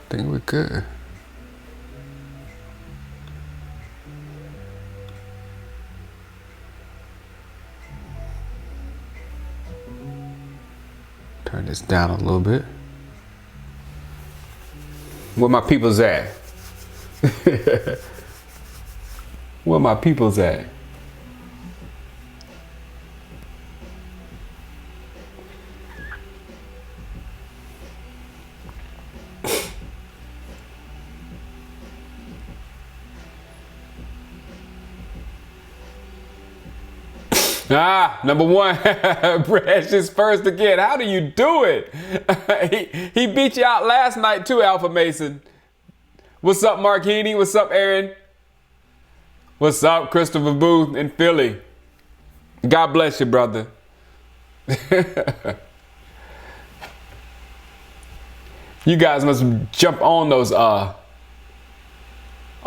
think we're good. Turn this down a little bit. Where my people's at? Where my people's at? Number one, Bresh is first again. How do you do it? he beat you out last night too, Alpha Mason. What's up, Mark Heaney? What's up, Aaron? What's up, Christopher Booth in Philly? God bless you, brother. You guys must jump on those,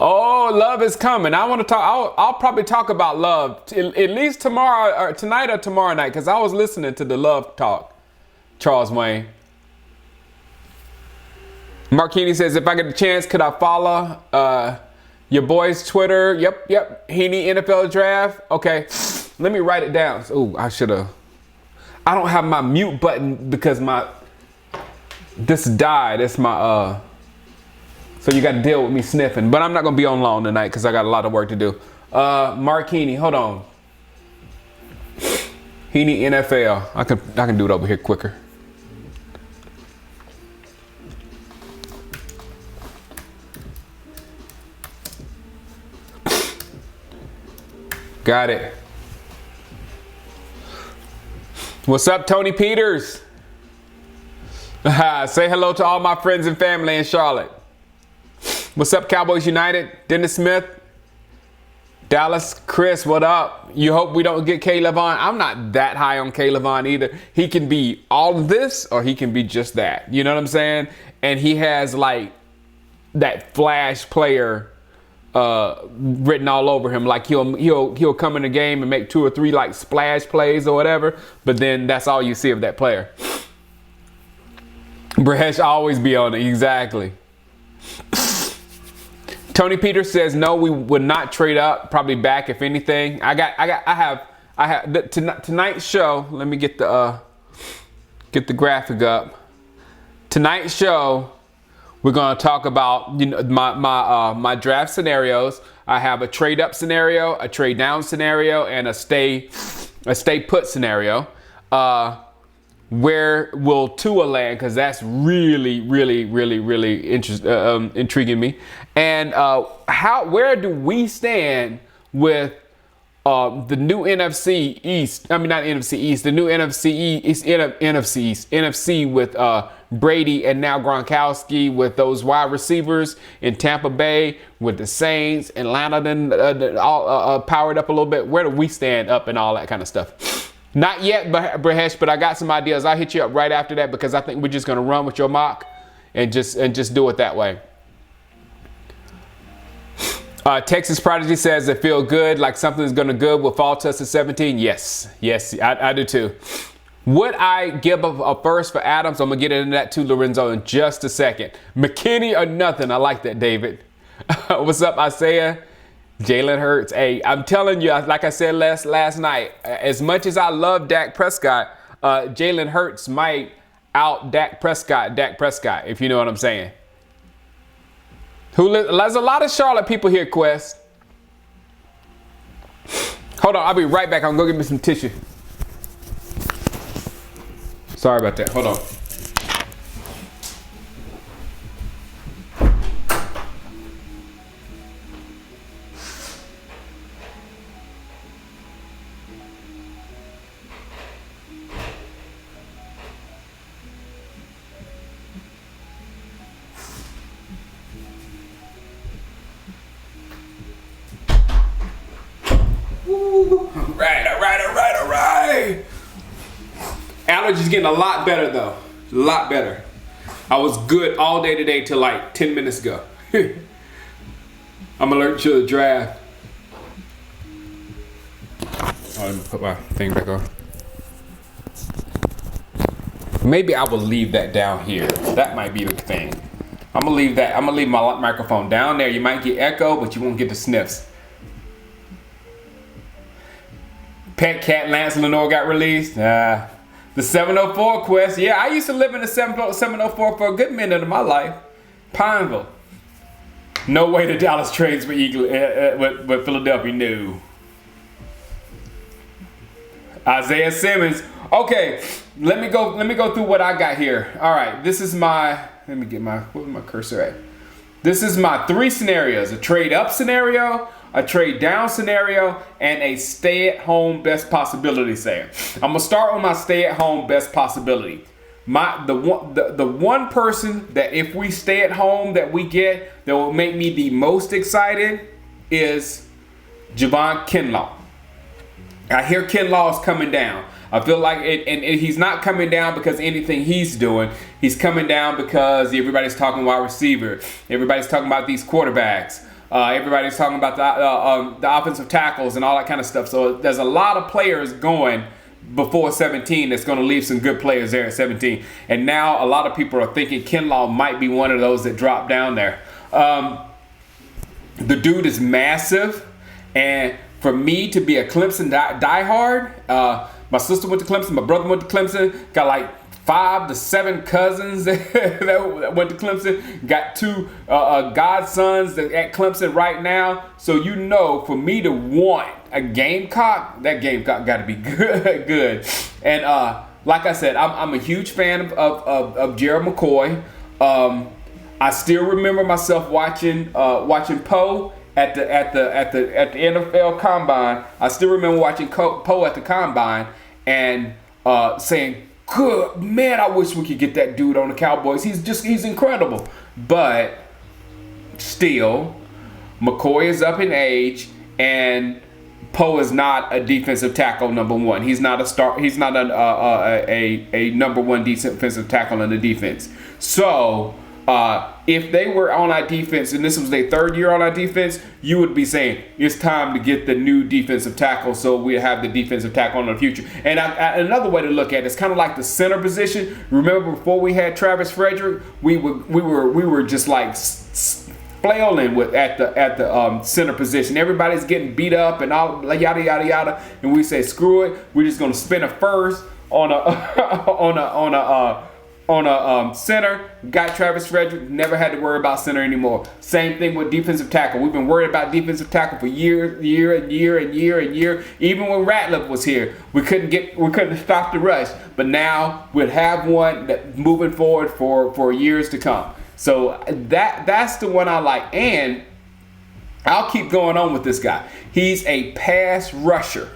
Oh, love is coming. I want to talk. I'll probably talk about love at least tomorrow or tonight or tomorrow night, because I was listening to the love talk. Charles Wayne. Mark Heaney says, if I get the chance, could I follow your boy's Twitter? Yep. Heaney NFL Draft. Okay, let me write it down. Oh, I should have. I don't have my mute button because this died. It's my So you got to deal with me sniffing. But I'm not going to be on long tonight because I got a lot of work to do. Mark Heaney, hold on. Heaney NFL. I can do it over here quicker. Got it. What's up, Tony Peters? Say hello to all my friends and family in Charlotte. What's up, Cowboys United? Dennis Smith. Dallas, Chris, what up? You hope we don't get Caleb Vaughn. I'm not that high on Caleb Vaughn either. He can be all of this or he can be just that. You know what I'm saying? And he has like that flash player written all over him. Like he'll come in the game and make 2 or 3 like splash plays or whatever. But then that's all you see of that player. Bresh always be on it. Exactly. Tony Peters says no, we would not trade up. Probably back if anything. I have tonight's show. Let me get the graphic up. Tonight's show, we're gonna talk about my draft scenarios. I have a trade up scenario, a trade down scenario, and a stay put scenario. Where will Tua land? Because that's really intriguing me. And where do we stand with the new NFC East? I mean, not NFC East. The new NFC East, NFC with Brady and now Gronkowski, with those wide receivers in Tampa Bay, with the Saints, Atlanta, then all powered up a little bit. Where do we stand up and all that kind of stuff? Not yet, Brehesh, but I got some ideas. I'll hit you up right after that because I think we're just going to run with your mock and just do it that way. Texas Prodigy says it feel good, like something's going to good will fall to us at 17. Yes, I do too. Would I give a first for Adams? I'm going to get into that too, Lorenzo, in just a second. McKinney or nothing. I like that, David. What's up, Isaiah? Jalen Hurts. Hey, I'm telling you, like I said last night, as much as I love Dak Prescott, Jalen Hurts might out Dak Prescott, if you know what I'm saying. There's a lot of Charlotte people here, Quest. Hold on, I'll be right back. I'm going to go get me some tissue. Sorry about that. Hold on. All right. Allergies getting a lot better though. A lot better. I was good all day today till like 10 minutes ago. I'm allergic to the draft. Let me put my thing back on. Maybe I will leave that down here. That might be the thing. I'm gonna leave that. I'm gonna leave my microphone down there. You might get echo, but you won't get the sniffs. Pet cat Lance Lenore got released. The 704 quest. Yeah, I used to live in the 704 for a good minute of my life. Pineville. No way the Dallas trades with Philadelphia. No. Isaiah Simmons. Okay, let me go through what I got here. All right, this is my. Let me get where's my cursor at? This is my 3 scenarios: a trade up scenario, a trade down scenario, and a stay-at-home best possibility scenario. I'm gonna start with my stay-at-home best possibility. The one person that if we stay at home that we get that will make me the most excited is Javon Kinlaw. I hear Kinlaw is coming down. I feel like and he's not coming down because anything he's doing. He's coming down because everybody's talking wide receiver. Everybody's talking about these quarterbacks. Everybody's talking about the offensive tackles and all that kind of stuff. So there's a lot of players going before 17 that's going to leave some good players there at 17. And now a lot of people are thinking Kinlaw might be one of those that drop down there. The dude is massive. And for me to be a Clemson diehard, my sister went to Clemson, my brother went to Clemson, got like 5 to 7 cousins that went to Clemson, got 2 godsons at Clemson right now. So for me to want a Gamecock, that Gamecock got to be good. And like I said, I'm a huge fan of Gerald McCoy. I still remember myself watching Poe at the NFL Combine. I still remember watching Poe at the Combine and saying, "Good man, I wish we could get that dude on the Cowboys. He's incredible." But still, McCoy is up in age, and Poe is not a defensive tackle number 1. He's not a number 1 defensive tackle in the defense. So if they were on our defense and this was their 3rd year on our defense, you would be saying it's time to get the new defensive tackle so we have the defensive tackle in the future. And another way to look at it, it's kind of like the center position. Remember before we had Travis Frederick, we were just like flailing at the center position. Everybody's getting beat up and all yada yada yada, and we say screw it. We're just gonna spend a first on a center. Got Travis Frederick, never had to worry about center anymore. Same thing with defensive tackle. We've been worried about defensive tackle for year. Even when Ratliff was here, we couldn't stop the rush. But now we'll have one that moving forward for years to come. So that's the one I like, and I'll keep going on with this guy. He's a pass rusher.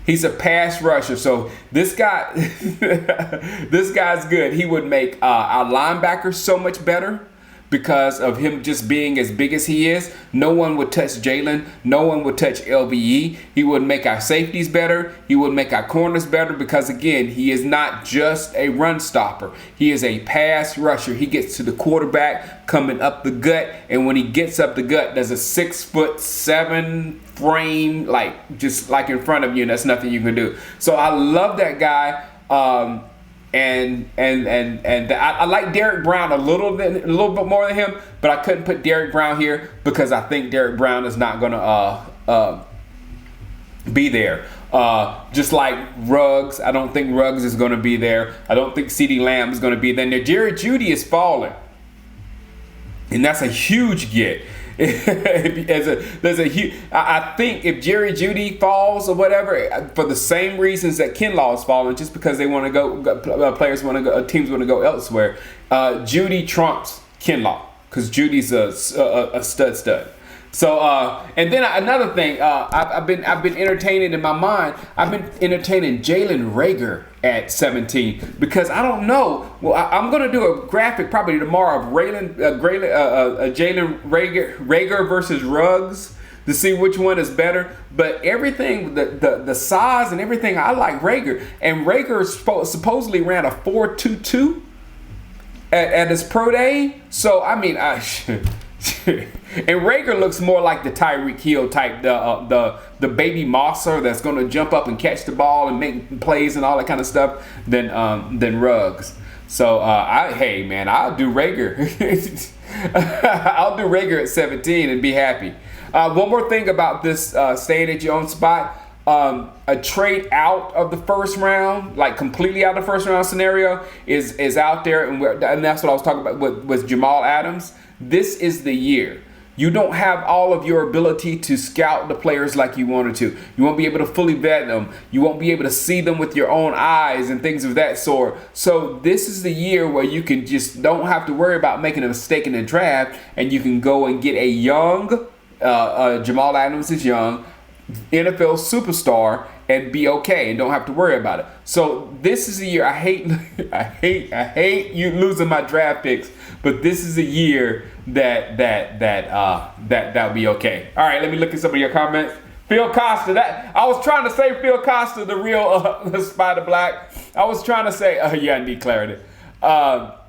He's a pass rusher. So this guy, this guy's good. He would make our linebackers so much better because of him just being as big as he is. No one would touch Jalen. No one would touch LBE. He would make our safeties better. He would make our corners better because, again, he is not just a run stopper. He is a pass rusher. He gets to the quarterback coming up the gut, and when he gets up the gut, there's a 6'7" frame, just like in front of you, and that's nothing you can do. So I love that guy. And I like Derek Brown a little bit more than him, but I couldn't put Derek Brown here because I think Derek Brown is not gonna be there. Just like Ruggs, I don't think Ruggs is gonna be there. I don't think CeeDee Lamb is gonna be there. Now Jerry Jeudy is falling, and that's a huge get. I think if Jerry Jeudy falls or whatever, for the same reasons that Kinlaw is falling, just because they want to go, players want to go, teams want to go elsewhere. Jeudy trumps Kinlaw because Judy's a stud. So and then another thing, I've been entertaining in my mind. I've been entertaining Jalen Reagor at 17 because I don't know. Well, I'm gonna do a graphic probably tomorrow of Jalen Reagor versus Ruggs to see which one is better. But everything, the size and everything, I like Reagor. And Reagor supposedly ran a 4.22 at his pro day. So I mean, and Reagor looks more like the Tyreek Hill type, the baby Mosser that's going to jump up and catch the ball and make plays and all that kind of stuff than Ruggs. So hey man, I'll do Rager. I'll do Rager at 17 and be happy. One more thing about this staying at your own spot. A trade out of the first round, like completely out of the first round scenario, is out there, and that's what I was talking about with Jamal Adams. This is the year. You don't have all of your ability to scout the players like you wanted to. You won't be able to fully vet them. You won't be able to see them with your own eyes and things of that sort. So this is the year where you can just don't have to worry about making a mistake in the draft, and you can go and get a young, Jamal Adams is young, NFL superstar, and be okay and don't have to worry about it. So this is a year. I hate you losing my draft picks, but this is a year that'll be okay. All right, let me look at some of your comments. Phil Costa, that I was trying to say Phil Costa, the real Spider Black. I was trying to say, yeah, I need clarity. But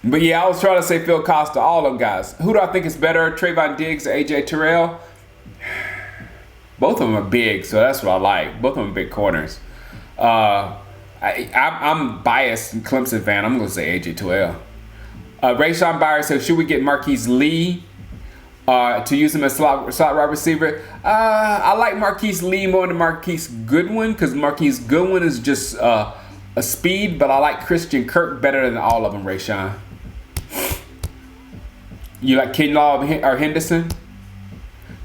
yeah, I was trying to say Phil Costa, all of them guys. Who do I think is better, Trayvon Diggs or AJ Terrell? Both of them are big, so that's what I like. Both of them are big corners. I'm biased and Clemson fan. I'm going to say AJ Terrell. Rayshawn Byers says, should we get Marquise Lee to use him as slot wide receiver? I like Marquise Lee more than Marquise Goodwin, because Marquise Goodwin is just a speed, but I like Christian Kirk better than all of them, Rayshawn. You like Kinlaw or Henderson?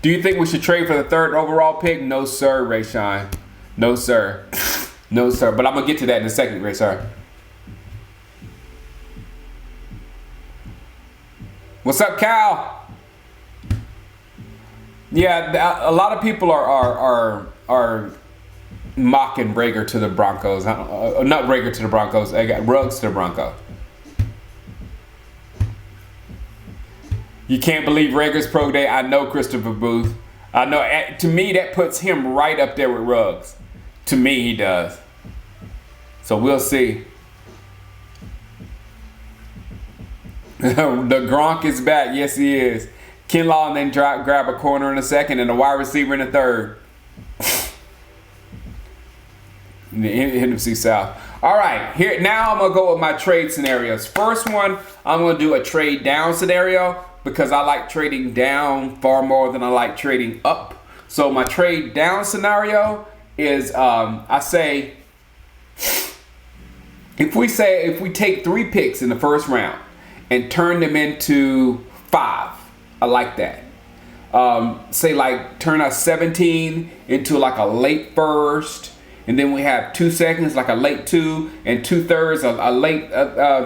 Do you think we should trade for the 3rd overall pick? No, sir, Rayshawn. No, sir. No, sir. But I'm going to get to that in a second, Rayshawn. What's up, Cal? Yeah, a lot of people are mocking Rager to the Broncos. Not Rager to the Broncos. I got Ruggs to the Broncos. You can't believe Rager's pro day. I know Christopher Booth. I know. To me, that puts him right up there with Ruggs. To me, he does. So we'll see. The Gronk is back. Yes, he is. Kinlaw and then grab a corner in a second and a wide receiver in a third. In the NFC South. All right, here now I'm gonna go with my trade scenarios. First one, I'm gonna do a trade down scenario because I like trading down far more than I like trading up. So my trade down scenario is I say if we take 3 picks in the first round and turn them into 5, I like that. Say like turn our 17 into like a late first, and then we have 2 seconds, like a late 2, and 2/3, a late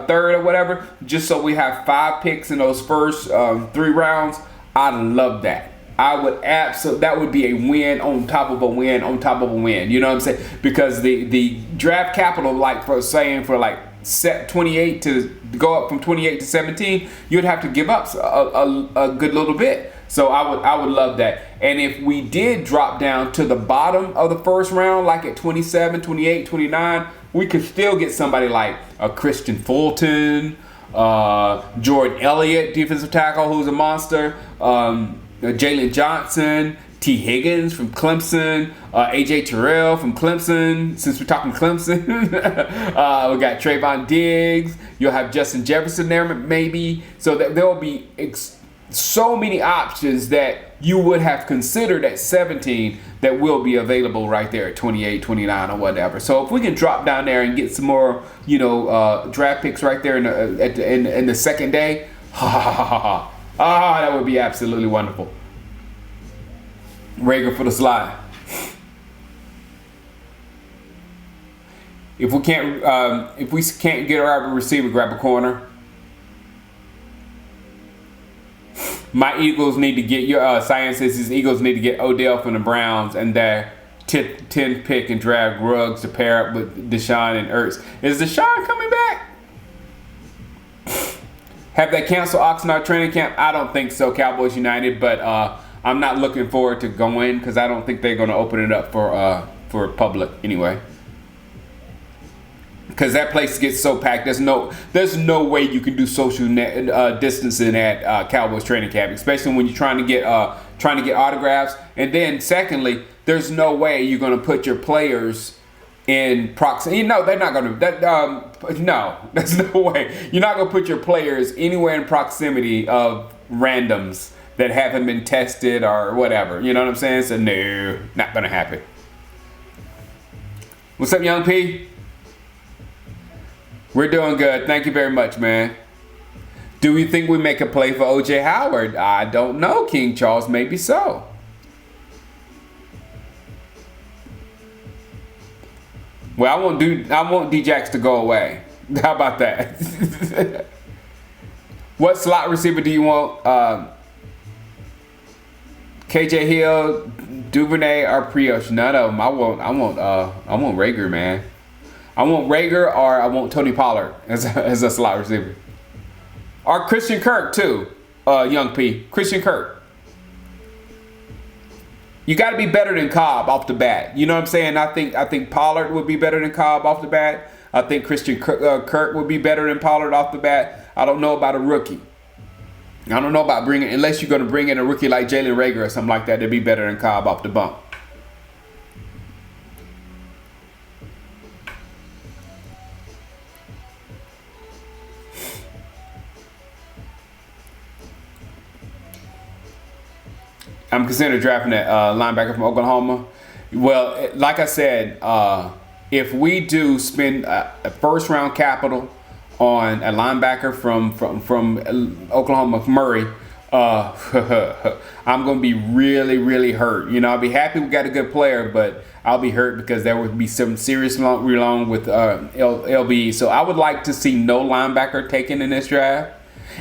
third or whatever, just so we have 5 picks in those first 3 rounds. I love that. I would that would be a win on top of a win on top of a win. You know what I'm saying? Because the draft capital, like for 28 to go up from 28 to 17, you'd have to give up a good little bit. So I would love that. And if we did drop down to the bottom of the first round, like at 27, 28, 29, we could still get somebody like a Christian Fulton, Jordan Elliott, defensive tackle, who's a monster, Jalen Johnson, T. Higgins from Clemson, AJ Terrell from Clemson, since we're talking Clemson. We got Trayvon Diggs. You'll have Justin Jefferson there maybe. So that there will be so many options that you would have considered at 17 that will be available right there at 28, 29 or whatever. So if we can drop down there and get some more, draft picks right there in the second day, that would be absolutely wonderful. Rager for the slide. If we can't get our receiver, grab a corner. My Eagles need to get science says his Eagles need to get Odell from the Browns and their 10th pick and draft Ruggs to pair up with Deshaun and Ertz. Is Deshaun coming back? Have they canceled Oxnard training camp? I don't think so, Cowboys United, but I'm not looking forward to going because I don't think they're going to open it up for public anyway. Because that place gets so packed, there's no way you can do social distancing at Cowboys training camp, especially when you're trying to get autographs. And then secondly, there's no way you're going to put your players in proximity. No, they're not going to. That no, there's no way. You're not going to put your players anywhere in proximity of randoms that haven't been tested or whatever. You know what I'm saying? So no, not going to happen. What's up, Young P? We're doing good. Thank you very much, man. Do we think we make a play for OJ Howard? I don't know, King Charles. Maybe so. Well, I want D-Jax to go away. How about that? What slot receiver do you want? KJ Hill, Duvernay, or Priosh? None of them. I want Rager, man. I want Rager, or I want Tony Pollard as a slot receiver. Or Christian Kirk too, Young P. Christian Kirk. You got to be better than Cobb off the bat. You know what I'm saying? I think Pollard would be better than Cobb off the bat. I think Christian Kirk would be better than Pollard off the bat. I don't know about a rookie. I don't know about bringing, unless you're going to bring in a rookie like Jalen Rager or something like that to be better than Cobb off the bump. I'm considering drafting that linebacker from Oklahoma. Well, like I said, if we do spend a first round capital on a linebacker from Oklahoma, Murray, I'm going to be really, really hurt. You know, I'll be happy we got a good player, but I'll be hurt because there would be some serious wrong with LB. So I would like to see no linebacker taken in this draft.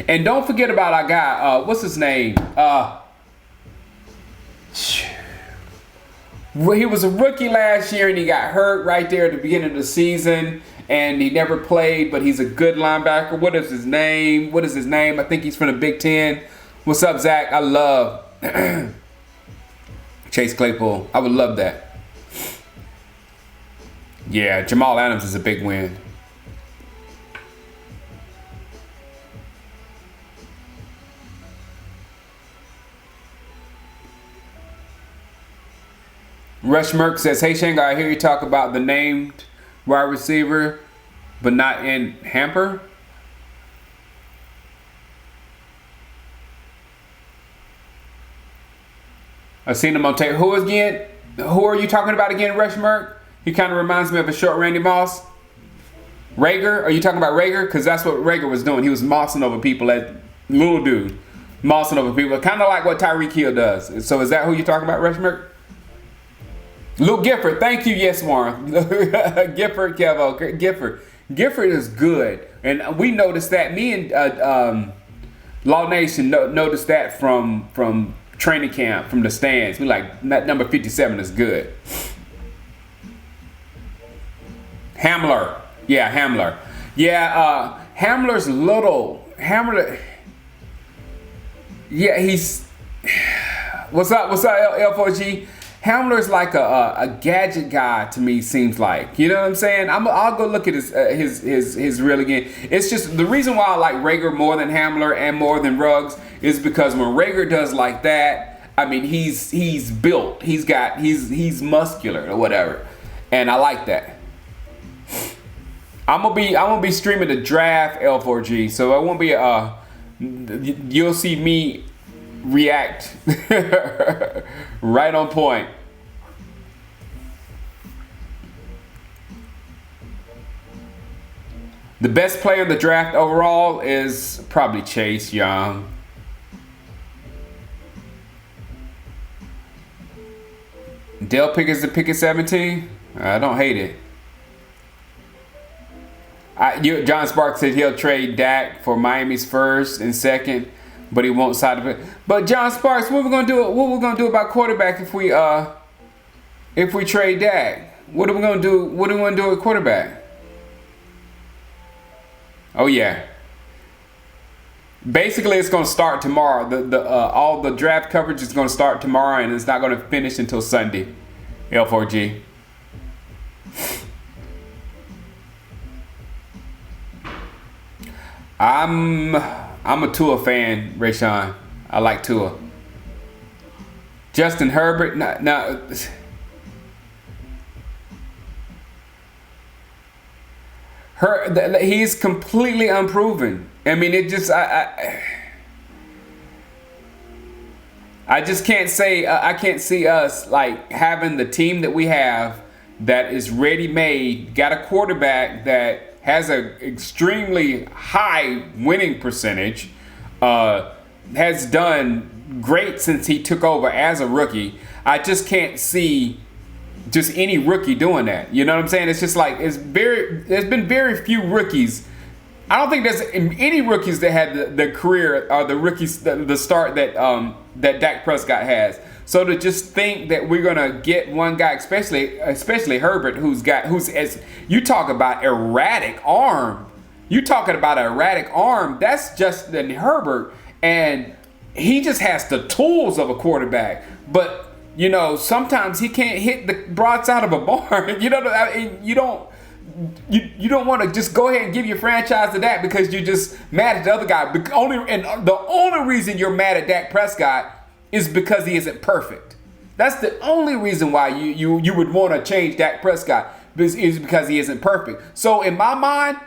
And don't forget about our guy, what's his name? He was a rookie last year and he got hurt right there at the beginning of the season and he never played, but he's a good linebacker. What is his name? I think he's from the Big Ten. What's up, Zach? I love Chase Claypool. I would love that. Yeah, Jamal Adams is a big win. Rush Merck says, hey Shango, I hear you talk about the named wide receiver, but not in Hamper. I've seen him on tape. Who are you talking about again, Rush Merck? He kind of reminds me of a short Randy Moss. Rager? Are you talking about Rager? Because that's what Rager was doing. He was mossing over people, that little dude. Mossing over people. Kind of like what Tyreek Hill does. So is that who you're talking about, Rush Merck? Luke Gifford, thank you. Yes, Warren. Gifford, Kevo. Gifford is good, and we noticed that. Me and Law Nation noticed that from training camp, from the stands. We like that number 57 is good. Hamler, yeah, Hamler, yeah. Hamler's little. Hamler, yeah, he's. What's up, L4G? Hamler's like a gadget guy to me, seems like. You know what I'm saying? I'll go look at his reel again. It's just the reason why I like Rager more than Hamler and more than Ruggs is because when Rager does like that, I mean he's built. He's muscular or whatever. And I like that. I'm gonna be streaming the draft L4G, so it won't be you'll see me react right on point. The best player in the draft overall is probably Chase Young. Dale Pickett's the pick at 17. I don't hate it. John Sparks said he'll trade Dak for Miami's first and second, but he won't side of it. But John Sparks, what we're gonna do? What we're gonna do about quarterback if we trade Dak? What are we gonna do? What do we want to do with quarterback? Oh yeah. Basically, it's gonna start tomorrow. All the draft coverage is gonna start tomorrow, and it's not gonna finish until Sunday. L4G. I'm a Tua fan, Rayshawn. I like Tua. Justin Herbert, He's completely unproven. I mean, it just I just can't say I can't see us like having the team that we have that is ready made. Got a quarterback that has an extremely high winning percentage. Has done great since he took over as a rookie. I just can't see just any rookie doing that. You know what I'm saying? It's just like there's been very few rookies. I don't think there's any rookies that had the career or the rookies the start that that Dak Prescott has. So to just think that we're gonna get one guy, especially Herbert, who's as you talk about erratic arm. You talking about an erratic arm? That's Justin Herbert, and he just has the tools of a quarterback, but. You know, sometimes he can't hit the broadside of a barn. You know, you don't want to just go ahead and give your franchise to that because you're just mad at the other guy. The only reason you're mad at Dak Prescott is because he isn't perfect. That's the only reason why you would want to change Dak Prescott is because he isn't perfect. So in my mind,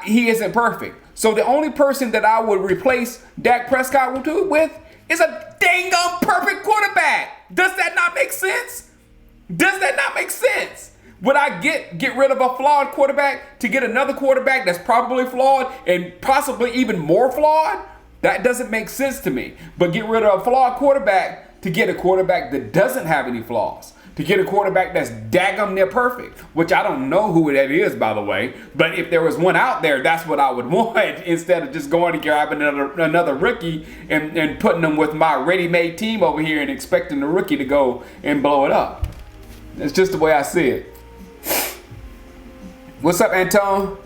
he isn't perfect. So the only person that I would replace Dak Prescott with is a dang perfect quarterback. Does that not make sense? Does that not make sense? Would I get rid of a flawed quarterback to get another quarterback that's probably flawed and possibly even more flawed? That doesn't make sense to me. But get rid of a flawed quarterback to get a quarterback that doesn't have any flaws. To get a quarterback that's daggum near perfect, which I don't know who that is, by the way. But if there was one out there, that's what I would want instead of just going and grabbing another rookie and putting them with my ready-made team over here and expecting the rookie to go and blow it up. That's just the way I see it. What's up, Antone?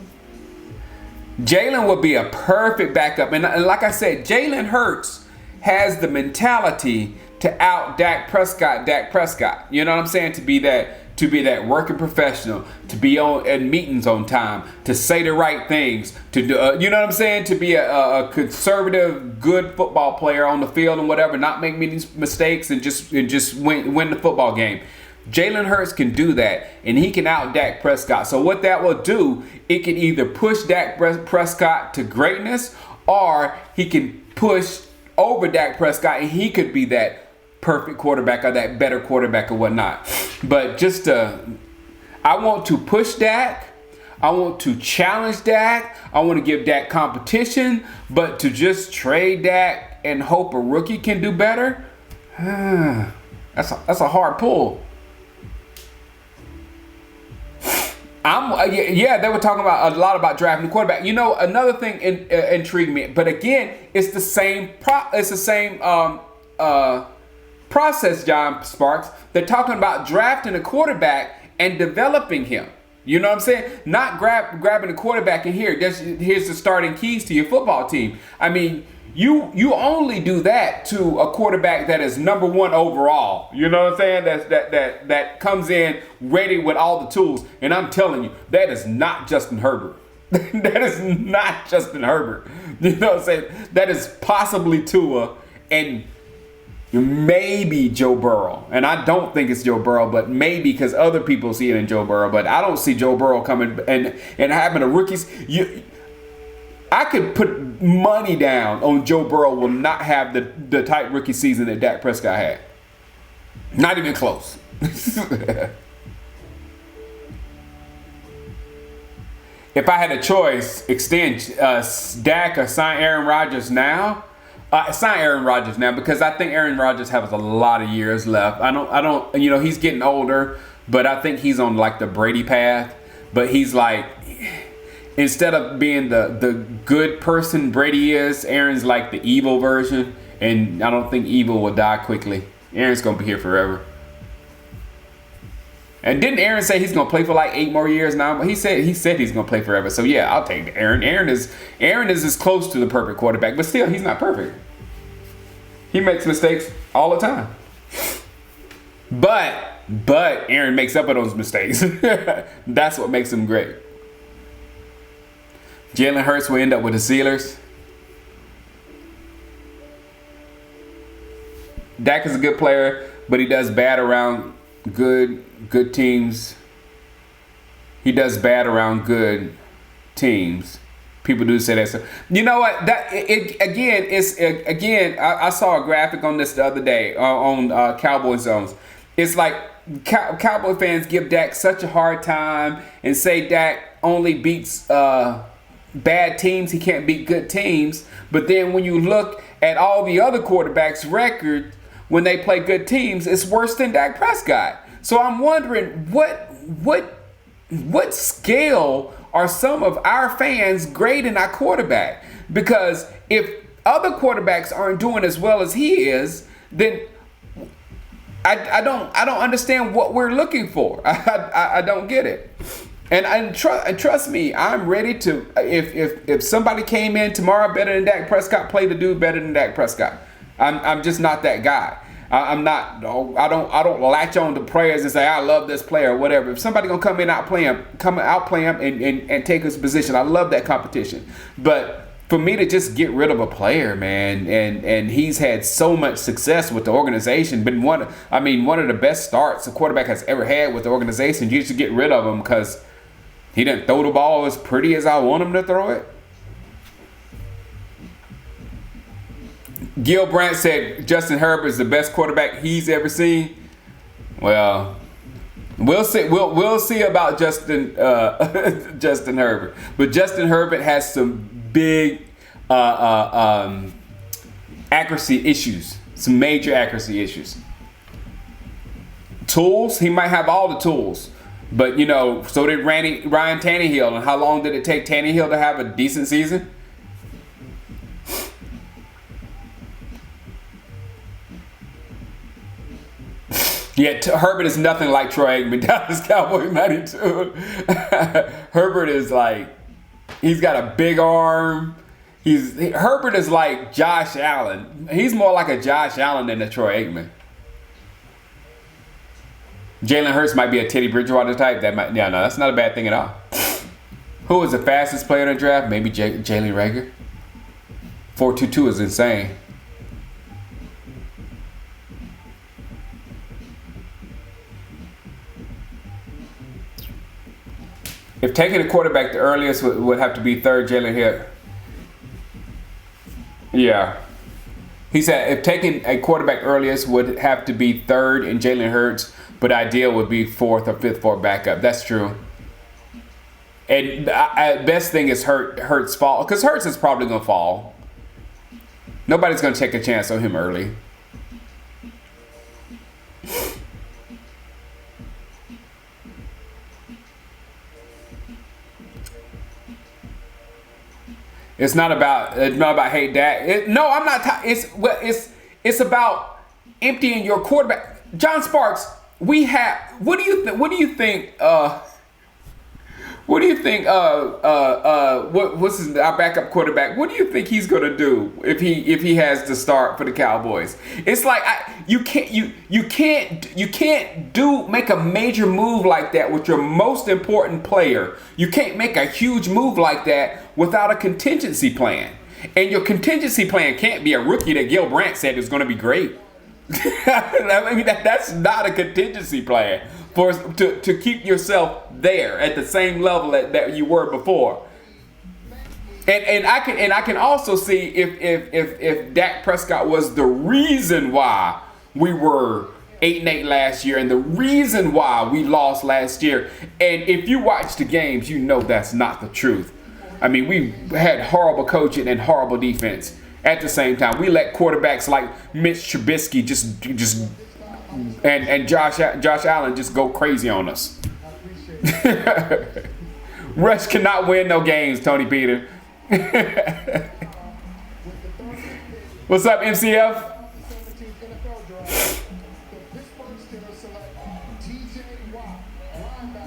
Jalen would be a perfect backup. And like I said, Jalen Hurts has the mentality to out Dak Prescott. You know what I'm saying? To be that working professional, to be at meetings on time, to say the right things, to do, you know what I'm saying? To be a conservative, good football player on the field and whatever, not make many mistakes and just win the football game. Jalen Hurts can do that, and he can out Dak Prescott. So what that will do, it can either push Dak Prescott to greatness, or he can push over Dak Prescott, and he could be that perfect quarterback or that better quarterback or whatnot. But I want to push Dak. I want to challenge Dak. I want to give Dak competition. But to just trade Dak and hope a rookie can do better, that's a hard pull. They were talking about a lot about drafting the quarterback. You know, another thing intrigued me, but again, it's the same process, John Sparks. They're talking about drafting a quarterback and developing him. You know what I'm saying? Not grabbing a quarterback and here's the starting keys to your football team. I mean, you only do that to a quarterback that is number one overall. You know what I'm saying? That comes in ready with all the tools. And I'm telling you, that is not Justin Herbert. That is not Justin Herbert. You know what I'm saying? That is possibly Tua and maybe Joe Burrow. And I don't think it's Joe Burrow, but maybe because other people see it in Joe Burrow. But I don't see Joe Burrow coming and having a rookies. I could put money down on Joe Burrow will not have the type rookie season that Dak Prescott had. Not even close. If I had a choice, extend Dak or sign Aaron Rodgers now. Sign Aaron Rodgers now because I think Aaron Rodgers has a lot of years left. I don't. You know, he's getting older, but I think he's on like the Brady path. But he's like, instead of being the good person Brady is, Aaron's like the evil version, and I don't think evil will die quickly. Aaron's gonna be here forever. And didn't Aaron say he's gonna play for like 8 more years now? He said he's gonna play forever. So yeah, I'll take Aaron. Aaron is as close to the perfect quarterback, but still he's not perfect. He makes mistakes all the time. But Aaron makes up for those mistakes. That's what makes him great. Jalen Hurts will end up with the Steelers. Dak is a good player, but he does bad around good teams. He does bad around good teams. People do say that. So, you know what? That I saw a graphic on this the other day on Cowboy Zones. It's like Cowboy fans give Dak such a hard time and say Dak only beats bad teams. He can't beat good teams. But then when you look at all the other quarterbacks' record when they play good teams, it's worse than Dak Prescott. So I'm wondering what scale are some of our fans grading our quarterback? Because if other quarterbacks aren't doing as well as he is, then I don't understand what we're looking for. I don't get it. And trust me, I'm ready to. If somebody came in tomorrow better than Dak Prescott, play the dude better than Dak Prescott. I'm just not that guy. I'm not. I don't latch on to players and say I love this player or whatever. If somebody gonna come in outplay him and take his position, I love that competition. But for me to just get rid of a player, man, and he's had so much success with the organization, been one of the best starts a quarterback has ever had with the organization. You should get rid of him because he didn't throw the ball as pretty as I want him to throw it. Gil Brandt said Justin Herbert is the best quarterback he's ever seen. Well, we'll see. We'll see about Justin Herbert. But Justin Herbert has some big accuracy issues, some major accuracy issues. Tools, he might have all the tools, but so did Ryan Tannehill. And how long did it take Tannehill to have a decent season? Yeah, Herbert is nothing like Troy Aikman, Dallas Cowboys 92. Herbert is like, he's got a big arm. Herbert is like Josh Allen. He's more like a Josh Allen than a Troy Aikman. Jalen Hurts might be a Teddy Bridgewater type. No, that's not a bad thing at all. Who was the fastest player in the draft? Maybe Jalen Reagor. 4.22 is insane. If taking a quarterback the earliest would have to be third, Jalen Hill. Yeah. He said if taking a quarterback earliest would have to be third in Jalen Hurts, but ideal would be fourth or fifth for a backup. That's true. And the best thing is Hurts fall, because Hurts is probably going to fall. Nobody's going to take a chance on him early. It's not about hate Dak. No, I'm not. It's about emptying your quarterback. John Sparks, we have. What do you think? What do you think? What's our backup quarterback? What do you think he's gonna do if he has to start for the Cowboys? It's like you can't make a major move like that with your most important player. You can't make a huge move like that without a contingency plan. And your contingency plan can't be a rookie that Gil Brandt said is going to be great. I mean, that's not a contingency plan to keep yourself there at the same level that you were before. And I can also see if Dak Prescott was the reason why we were 8-8 last year and the reason why we lost last year. And if you watch the games, you know that's not the truth. I mean, we had horrible coaching and horrible defense at the same time. We let quarterbacks like Mitch Trubisky and Josh Allen just go crazy on us. Rush cannot win no games, Tony Peter. What's up, MCF?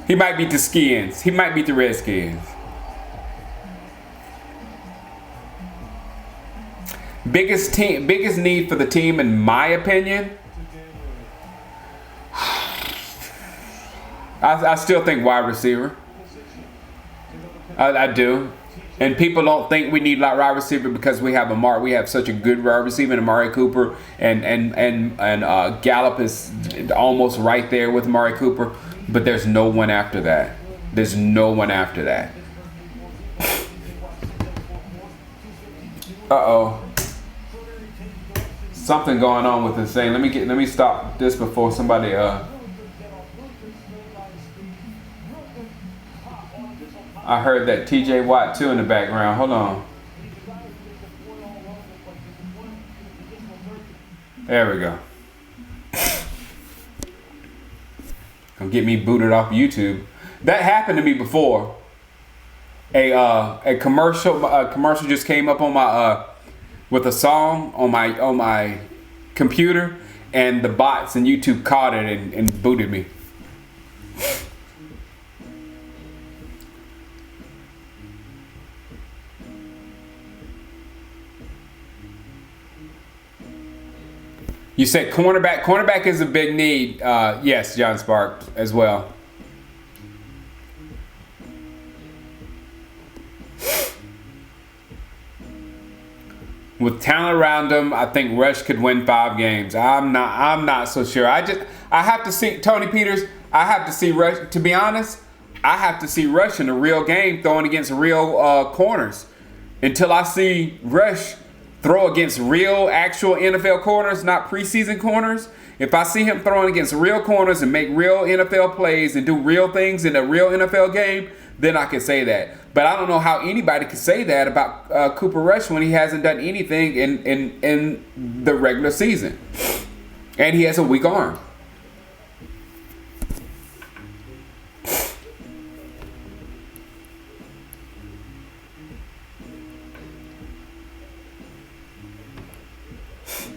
He might beat the Skins. He might beat the Redskins. Biggest need for the team, in my opinion, I still think wide receiver. I do. And people don't think we need a wide receiver because we have such a good wide receiver in Amari Cooper, and Gallup is almost right there with Amari Cooper, but there's no one after that. There's no one after that. Uh-oh. Something going on with this thing. Let me stop this before somebody I heard that TJ Watt too in the background. Hold on. There we go. Gonna get me booted off YouTube. That happened to me before. A commercial just came up on my with a song on my computer, and the bots and YouTube caught it and booted me. You said cornerback. Cornerback is a big need. Yes, John Sparks as well. With talent around him, I think Rush could win 5 games. I'm not so sure. I have to see Tony Peters. I have to see Rush. To be honest, I have to see Rush in a real game throwing against real corners. Until I see Rush throw against real, actual NFL corners, not preseason corners. If I see him throwing against real corners and make real NFL plays and do real things in a real NFL game, then I can say that. But I don't know how anybody can say that about Cooper Rush when he hasn't done anything in the regular season. And he has a weak arm.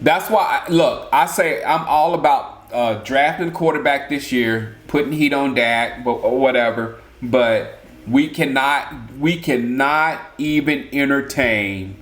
That's why, I say I'm all about drafting a quarterback this year, putting heat on Dak or whatever, but we cannot even entertain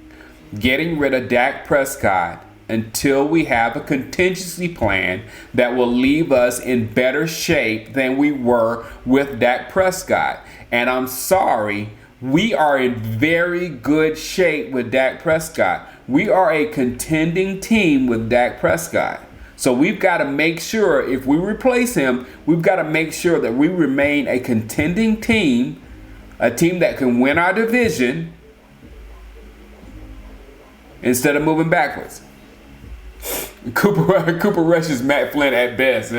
getting rid of Dak Prescott until we have a contingency plan that will leave us in better shape than we were with Dak Prescott. And I'm sorry, we are in very good shape with Dak Prescott. We are a contending team with Dak Prescott. So we've got to make sure if we replace him, we've got to make sure that we remain a contending team, a team that can win our division instead of moving backwards. Cooper Rush is Matt Flynn at best.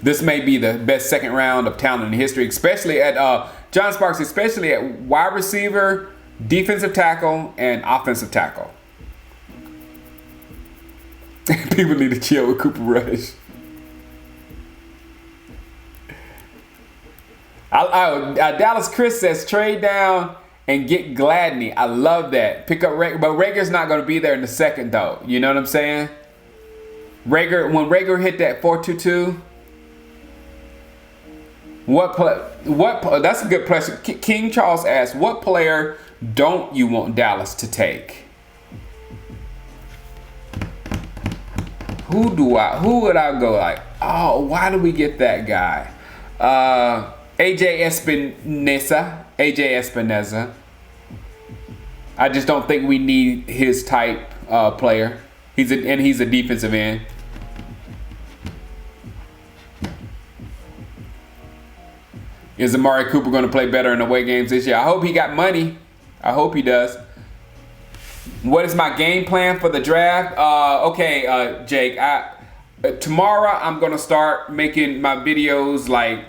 This may be the best second round of talent in history, especially at John Sparks, especially at wide receiver, defensive tackle, and offensive tackle. People need to chill with Cooper Rush. Dallas Chris says trade down and get Gladney. I love that. Pick up Rager, but Rager's not going to be there in the second though. You know what I'm saying? When Rager hit that 4.22. That's a good question. King Charles asked, what player don't you want Dallas to take? Who would I go like? Oh, why do we get that guy? AJ Espinoza. I just don't think we need his type player. He's a defensive end. Is Amari Cooper going to play better in away games this year? I hope he got money. I hope he does. What is my game plan for the draft? Okay, Jake. Tomorrow I'm going to start making my videos like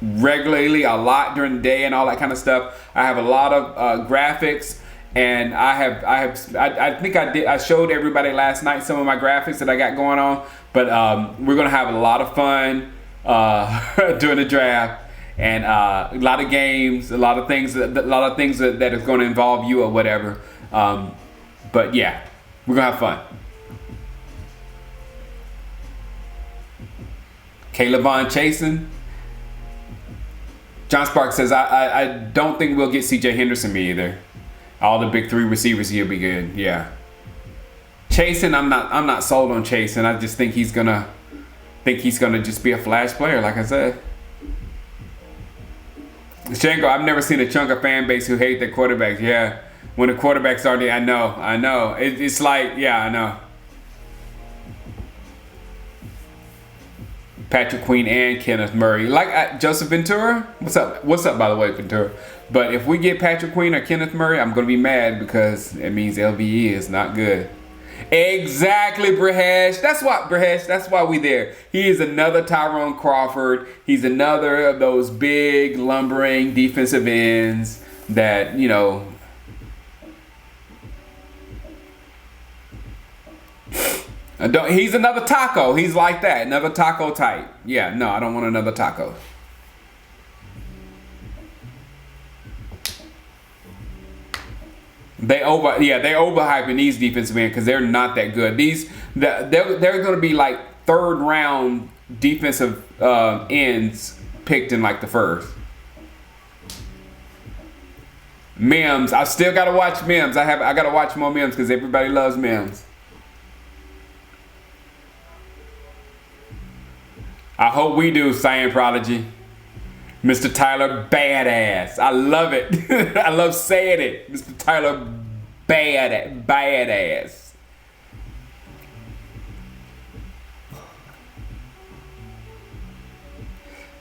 regularly, a lot during the day and all that kind of stuff. I have a lot of graphics, and I think I showed everybody last night some of my graphics that I got going on. But we're going to have a lot of fun during the draft. And a lot of games, a lot of things that is going to involve you or whatever. But yeah, we're going to have fun. Caleb Von Chasen. John Sparks says, I don't think we'll get C.J. Henderson either. All the big 3 receivers here will be good. Yeah. Chasen, I'm not sold on Chasen. I just think he's gonna just be a flash player, like I said. Shanko, I've never seen a chunk of fan base who hate their quarterbacks. Yeah, when the quarterbacks are there, I know. It's like, yeah, I know. Patrick Queen and Kenneth Murray. Like Joseph Ventura. What's up? What's up, by the way, Ventura? But if we get Patrick Queen or Kenneth Murray, I'm gonna be mad because it means LVE is not good. Exactly, Brehesh. That's why we there. He is another Tyrone Crawford. He's another of those big lumbering defensive ends that, you know. He's another Taco. He's like that. Another Taco type. Yeah, no, I don't want another Taco. They're overhyping these defensive ends because they're not that good. They're going to be like third round defensive ends picked in like the first. Mims, I still got to watch Mims. I got to watch more Mims because everybody loves Mims. I hope we do, Science Prodigy. Mr. Tyler Badass. I love it. I love saying it. Mr. Tyler Badass.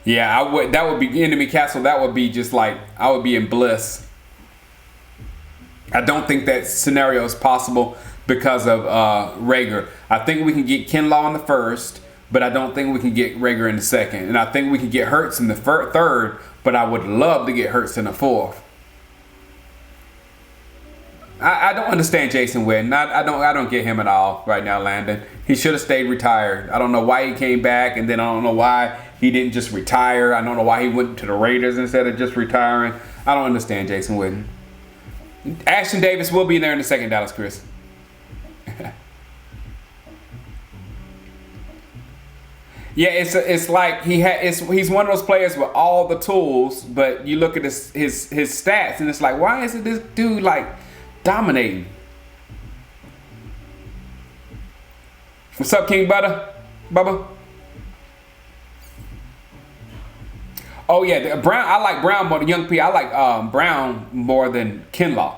Yeah, that would be Enemy Castle. That would be just like, I would be in bliss. I don't think that scenario is possible because of Rager. I think we can get Kinlaw in the first, but I don't think we can get Rager in the second. And I think we can get Hurts in the third, but I would love to get Hurts in the fourth. I don't understand Jason Witten. I don't get him at all right now, Landon. He should have stayed retired. I don't know why he came back, and then I don't know why he didn't just retire. I don't know why he went to the Raiders instead of just retiring. I don't understand Jason Witten. Ashton Davis will be there in the second, Dallas Chris. Yeah, it's like he's one of those players with all the tools, but you look at his stats and it's like, why isn't this dude like dominating? What's up, King Butter? Bubba? Oh yeah, Brown. I like Brown more than Young P. I like Brown more than Kinlaw.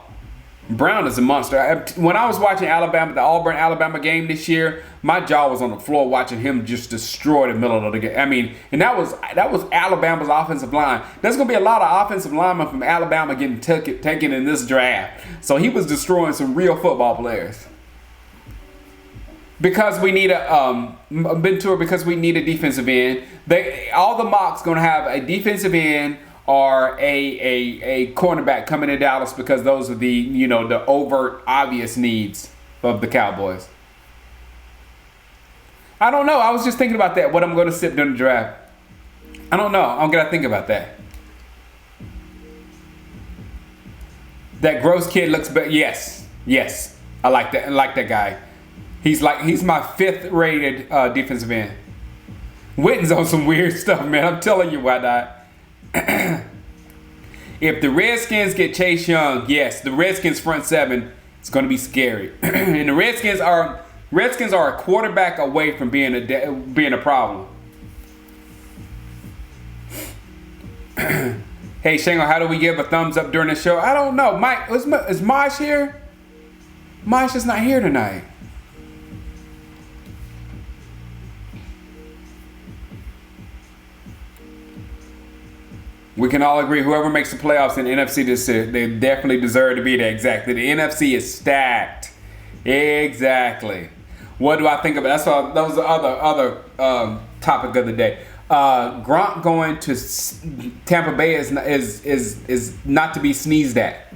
Brown is a monster. When I was watching the Auburn-Alabama game this year, my jaw was on the floor watching him just destroy the middle of the game. I mean, and that was Alabama's offensive line. There's going to be a lot of offensive linemen from Alabama getting taken in this draft. So he was destroying some real football players. Because we need because we need a defensive end. All the mocks going to have a defensive end or a cornerback coming to Dallas because those are the overt, obvious needs of the Cowboys. I don't know. I was just thinking about that, what I'm going to sit during the draft. I don't know. I'm going to think about that. That Gross kid looks better. Yes. I like that. I like that guy. He's my 5th rated defensive end. Witten's on some weird stuff, man. I'm telling you why not. If the Redskins get Chase Young, yes, the Redskins front 7 is going to be scary. And the Redskins are a quarterback away from being a problem. Hey Shango, how do we give a thumbs up during the show? I don't know. Mike, is Mosh here? Mosh is not here tonight. We can all agree whoever makes the playoffs in the NFC this year, they definitely deserve to be there. Exactly. The NFC is stacked. Exactly. What do I think about that? That was the other topic of the day. Gronk going to Tampa Bay is not to be sneezed at.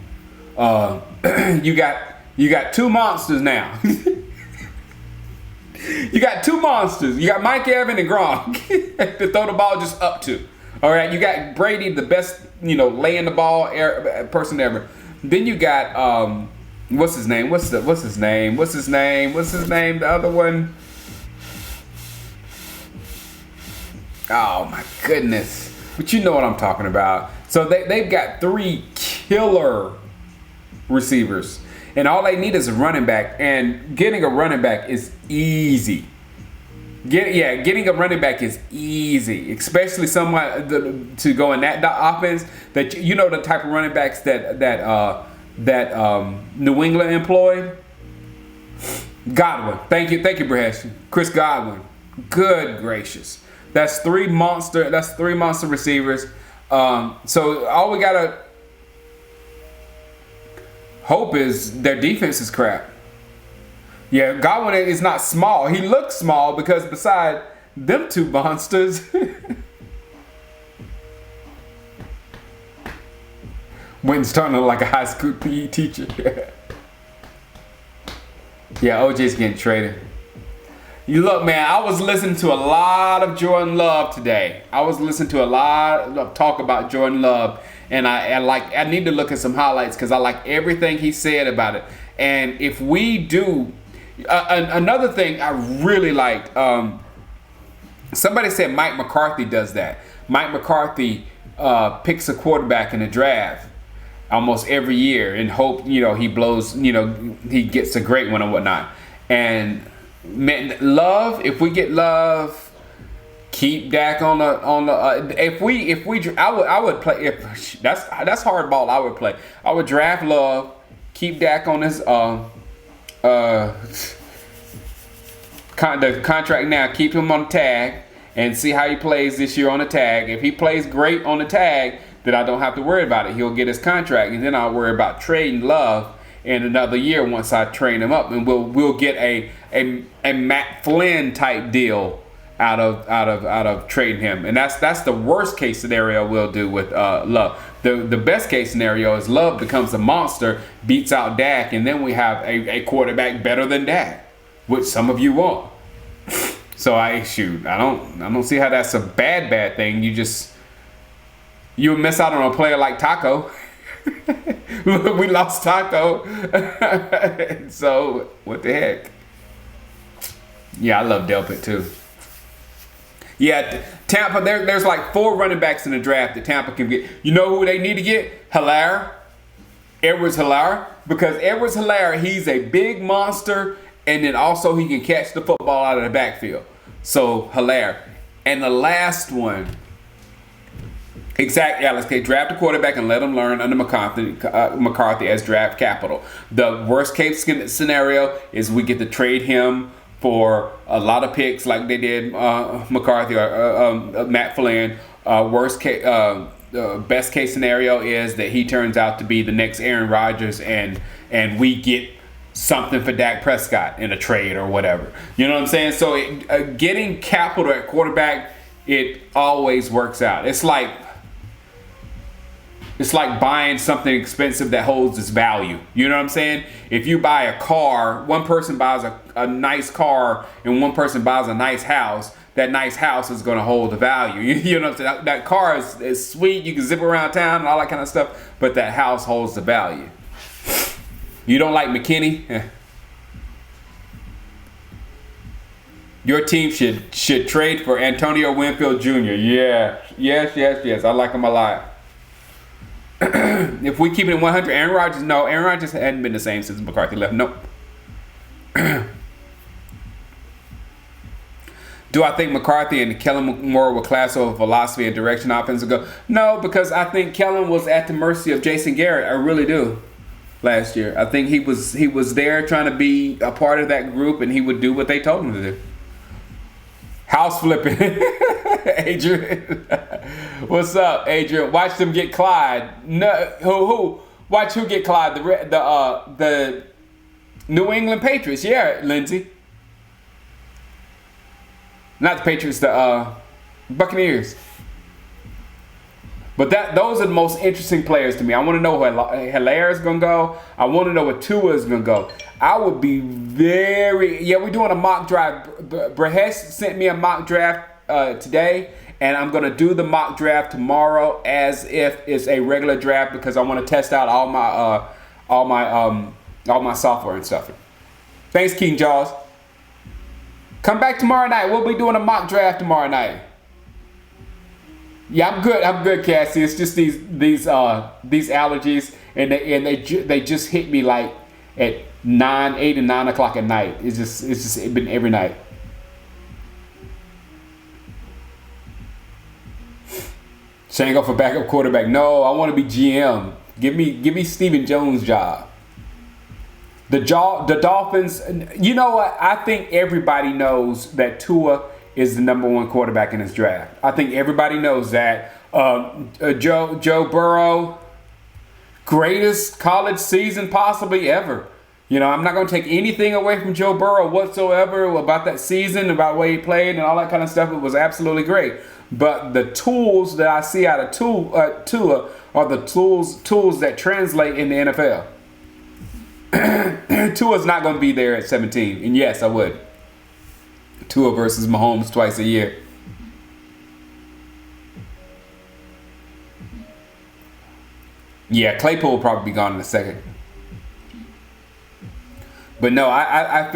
You got 2 monsters now. You got 2 monsters. You got Mike Evans and Gronk to throw the ball just up to. All right, you got Brady, the best, laying the ball person ever. Then you got what's his name? What's his name? The other one. Oh my goodness! But you know what I'm talking about. So they've got 3 killer receivers, and all they need is a running back. And getting a running back is easy. Getting a running back is easy, especially someone to go in that offense. That the type of running backs that New England employed. Godwin, thank you, Brehesh. Chris Godwin, good gracious, That's three monster. That's three monster receivers. So all we gotta hope is their defense is crap. Yeah, Godwin is not small. He looks small because beside them two monsters, Wentz starting to look like a high school PE teacher. Yeah, OJ's getting traded. You look, man, I was listening to a lot of Jordan Love today. I was listening to a lot of talk about Jordan Love, and I need to look at some highlights because I like everything he said about it. And if we do, another thing I really liked, somebody said Mike McCarthy does that. Mike McCarthy picks a quarterback in the draft almost every year and hope, he blows, he gets a great one and whatnot. And man, Love, if we get Love, keep Dak on the I would play, if that's hardball. I would play. I would draft Love, keep Dak on his the contract now, keep him on the tag and see how he plays this year on the tag. If he plays great on the tag, then I don't have to worry about it. He'll get his contract, and then I'll worry about trading Love in another year once I train him up, and we'll get a Matt Flynn type deal out of trading him, and that's the worst case scenario we'll do with Love. The best case scenario is Love becomes a monster, beats out Dak, and then we have a quarterback better than Dak, which some of you want. So I don't see how that's a bad thing. You miss out on a player like Taco. Look, we lost Taco. So what the heck? Yeah, I love Delpit too. Yeah, Tampa, there's like 4 running backs in the draft that Tampa can get. You know who they need to get? Hilaire. Edwards-Helaire. Because Edwards-Helaire, he's a big monster, and then also he can catch the football out of the backfield. So Hilaire. And the last one, exactly, Alex K. Draft a quarterback and let him learn under McCarthy as draft capital. The worst case scenario is we get to trade him for a lot of picks like they did McCarthy or Matt Flynn. Best case scenario is that he turns out to be the next Aaron Rodgers, and we get something for Dak Prescott in a trade or whatever. You know what I'm saying? So getting capital at quarterback, it always works out. It's like buying something expensive that holds its value. You know what I'm saying? If you buy a car, one person buys a nice car and one person buys a nice house, that nice house is going to hold the value. You know what I'm saying? That car is sweet. You can zip around town and all that kind of stuff, but that house holds the value. You don't like McKinney? Your team should trade for Antonio Winfield Jr. Yeah. Yes. I like him a lot. If we keep it in 100, Aaron Rodgers, no. Aaron Rodgers hadn't been the same since McCarthy left. Nope. Do I think McCarthy and Kellen Moore will clash over philosophy and direction offense will go? No, because I think Kellen was at the mercy of Jason Garrett. I really do. Last year, I think he was there trying to be a part of that group, and he would do what they told him to do. House flipping, Adrian. What's up, Adrian? Watch them get Clyde. No, who? Watch who get Clyde? The New England Patriots. Yeah, Lindsay. Not the Patriots. The Buccaneers. But those are the most interesting players to me. I want to know where Hilaire is going to go. I want to know where Tua is going to go. I would be we're doing a mock draft. Brehes sent me a mock draft today, and I'm going to do the mock draft tomorrow as if it's a regular draft because I want to test out all my software and stuff. Thanks, King Jaws. Come back tomorrow night. We'll be doing a mock draft tomorrow night. Yeah, I'm good, Cassie. It's just these allergies, and they just hit me like at 8 and 9 o'clock at night. It's been every night. Shango for backup quarterback. No, I want to be GM. Give me Stephen Jones' job. The Dolphins. You know what? I think everybody knows that Tua is the #1 quarterback in this draft. I think everybody knows that. Joe Burrow, greatest college season possibly ever. You know, I'm not going to take anything away from Joe Burrow whatsoever about that season, about the way he played and all that kind of stuff. It was absolutely great. But the tools that I see out of Tua are the tools that translate in the NFL. Tua's not going to be there at 17. And yes, I would. Tua versus Mahomes twice a year. Yeah, Claypool will probably be gone in a second. But no, I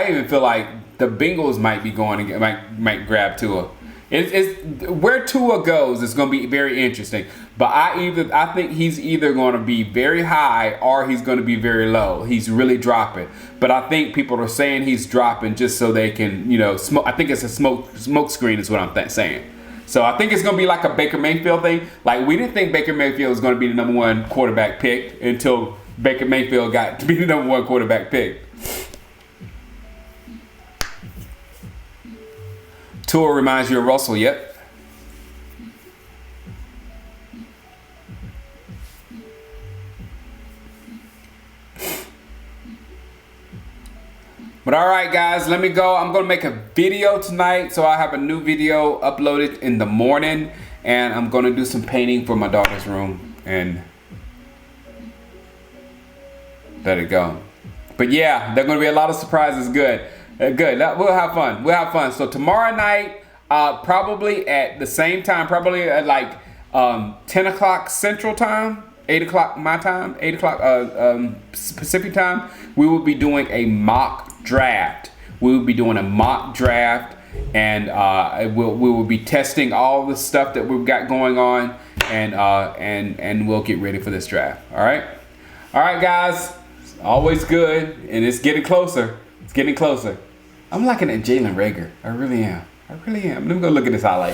even feel like the Bengals might be going to might grab Tua. It's where Tua goes is going to be very interesting. But I think he's either going to be very high or he's going to be very low. He's really dropping. But I think people are saying he's dropping just so they can, you know, smoke. I think it's a smoke screen is what I'm saying. So I think it's going to be like a Baker Mayfield thing. Like, we didn't think Baker Mayfield was going to be the #1 quarterback pick until Baker Mayfield got to be the #1 quarterback pick. Tua reminds you of Russell, yep. But all right, guys, let me go. I'm going to make a video tonight. So I have a new video uploaded in the morning. And I'm going to do some painting for my daughter's room. And let it go. But yeah, there are going to be a lot of surprises. Good. We'll have fun. So tomorrow night, probably at the same time, probably at like 10 o'clock Central Time. 8 o'clock my time, 8 o'clock Pacific time, we will be doing a mock draft. We will be doing a mock draft, and we will be testing all the stuff that we've got going on, and we'll get ready for this draft. All right, guys. It's always good, and it's getting closer. I'm liking at Jalen Reagor. I really am. Let me go look at this highlight.